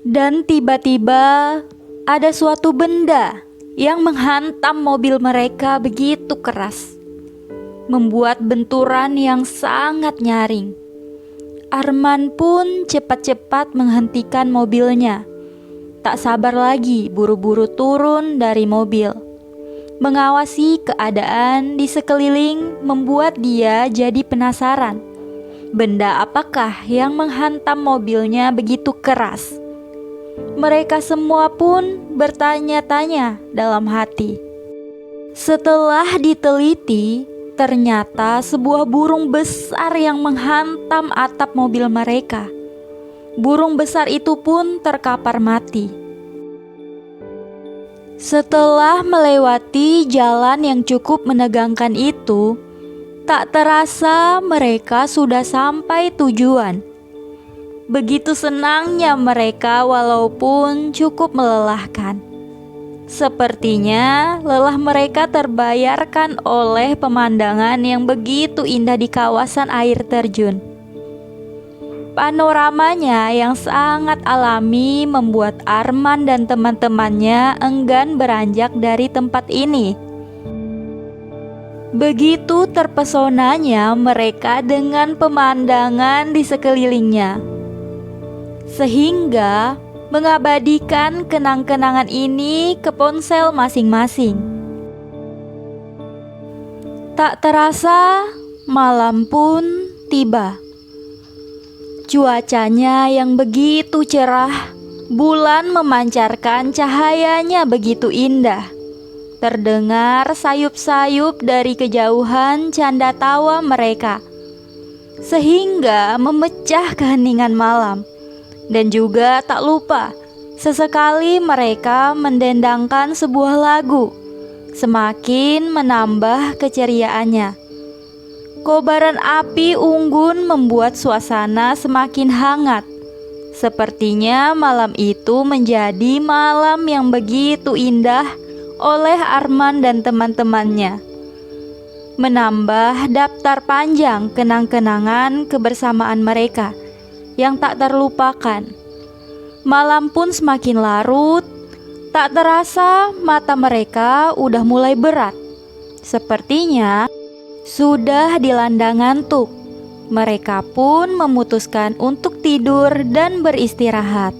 Dan tiba-tiba ada suatu benda yang menghantam mobil mereka begitu keras, membuat benturan yang sangat nyaring. Arman pun cepat-cepat menghentikan mobilnya. Tak sabar lagi buru-buru turun dari mobil. Mengawasi keadaan di sekeliling membuat dia jadi penasaran. Benda apakah yang menghantam mobilnya begitu keras? Mereka semua pun bertanya-tanya dalam hati. Setelah diteliti, ternyata sebuah burung besar yang menghantam atap mobil mereka. Burung besar itu pun terkapar mati. Setelah melewati jalan yang cukup menegangkan itu, tak terasa mereka sudah sampai tujuan. Begitu senangnya mereka walaupun cukup melelahkan. Sepertinya lelah mereka terbayarkan oleh pemandangan yang begitu indah di kawasan air terjun. Panoramanya yang sangat alami membuat Arman dan teman-temannya enggan beranjak dari tempat ini. Begitu terpesonanya mereka dengan pemandangan di sekelilingnya, sehingga mengabadikan kenang-kenangan ini ke ponsel masing-masing. Tak terasa malam pun tiba. Cuacanya yang begitu cerah, bulan memancarkan cahayanya begitu indah. Terdengar sayup-sayup dari kejauhan canda tawa mereka, sehingga memecah keheningan malam. Dan juga tak lupa, sesekali mereka mendendangkan sebuah lagu, semakin menambah keceriaannya. Kobaran api unggun membuat suasana semakin hangat. Sepertinya malam itu menjadi malam yang begitu indah oleh Arman dan teman-temannya. Menambah daftar panjang kenang-kenangan kebersamaan mereka yang tak terlupakan. Malam pun semakin larut, tak terasa mata mereka udah mulai berat. Sepertinya sudah dilanda ngantuk. Mereka pun memutuskan untuk tidur dan beristirahat.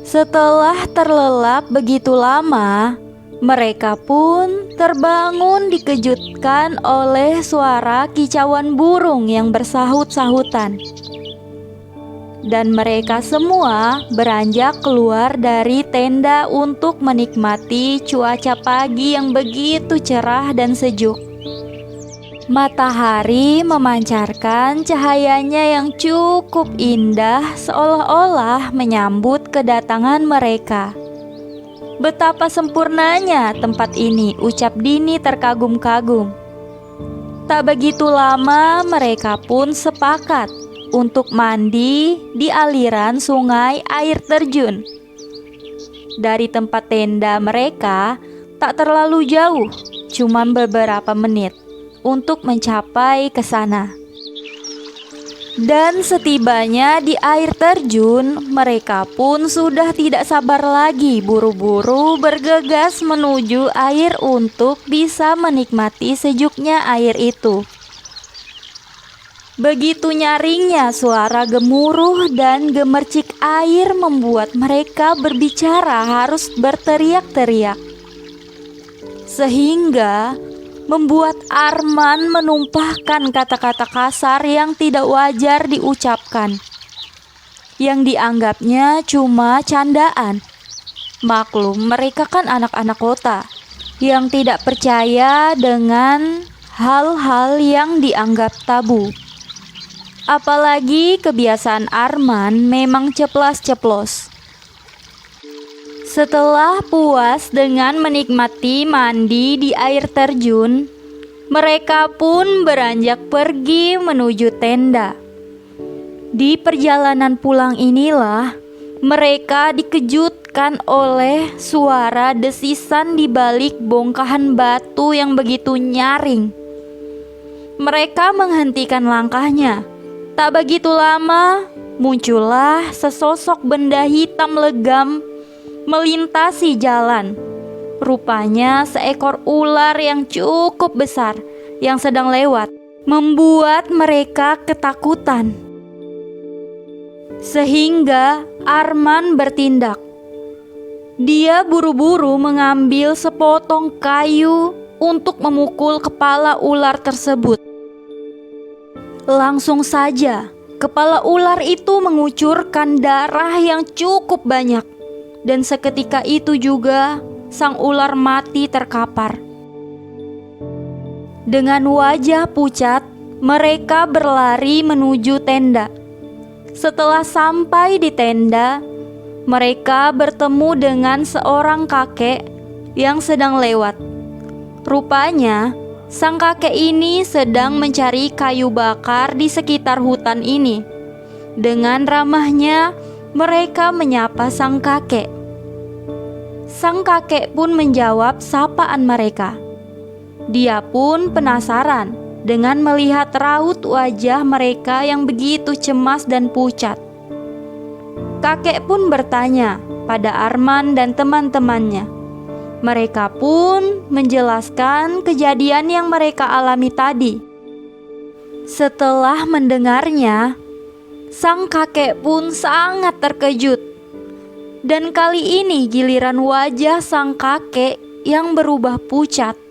Setelah terlelap begitu lama, mereka pun terbangun dikejutkan oleh suara kicauan burung yang bersahut-sahutan. Dan mereka semua beranjak keluar dari tenda untuk menikmati cuaca pagi yang begitu cerah dan sejuk. Matahari memancarkan cahayanya yang cukup indah, seolah-olah menyambut kedatangan mereka. Betapa sempurnanya tempat ini, ucap Dini terkagum-kagum. Tak begitu lama mereka pun sepakat untuk mandi di aliran sungai air terjun. Dari tempat tenda mereka tak terlalu jauh, cuma beberapa menit untuk mencapai ke sana. Dan setibanya di air terjun, mereka pun sudah tidak sabar lagi buru-buru bergegas menuju air untuk bisa menikmati sejuknya air itu. Begitu nyaringnya suara gemuruh dan gemercik air membuat mereka berbicara harus berteriak-teriak, sehingga membuat Arman menumpahkan kata-kata kasar yang tidak wajar diucapkan, yang dianggapnya cuma candaan. Maklum, mereka kan anak-anak kota yang tidak percaya dengan hal-hal yang dianggap tabu. Apalagi kebiasaan Arman memang ceplas-ceplos. Setelah puas dengan menikmati mandi di air terjun, mereka pun beranjak pergi menuju tenda. Di perjalanan pulang inilah mereka dikejutkan oleh suara desisan di balik bongkahan batu yang begitu nyaring. Mereka menghentikan langkahnya. Tak begitu lama, muncullah sesosok benda hitam legam melintasi jalan. Rupanya seekor ular yang cukup besar yang sedang lewat, membuat mereka ketakutan. Sehingga Arman bertindak. Dia buru-buru mengambil sepotong kayu untuk memukul kepala ular tersebut. Langsung saja kepala ular itu mengucurkan darah yang cukup banyak, dan seketika itu juga sang ular mati terkapar. Dengan wajah pucat, mereka berlari menuju tenda. Setelah sampai di tenda, mereka bertemu dengan seorang kakek yang sedang lewat. Rupanya, sang kakek ini sedang mencari kayu bakar di sekitar hutan ini. Dengan ramahnya, mereka menyapa sang kakek. Sang kakek pun menjawab sapaan mereka. Dia pun penasaran dengan melihat raut wajah mereka yang begitu cemas dan pucat. Kakek pun bertanya pada Arman dan teman-temannya. Mereka pun menjelaskan kejadian yang mereka alami tadi. Setelah mendengarnya, sang kakek pun sangat terkejut. Dan kali ini giliran wajah sang kakek yang berubah pucat.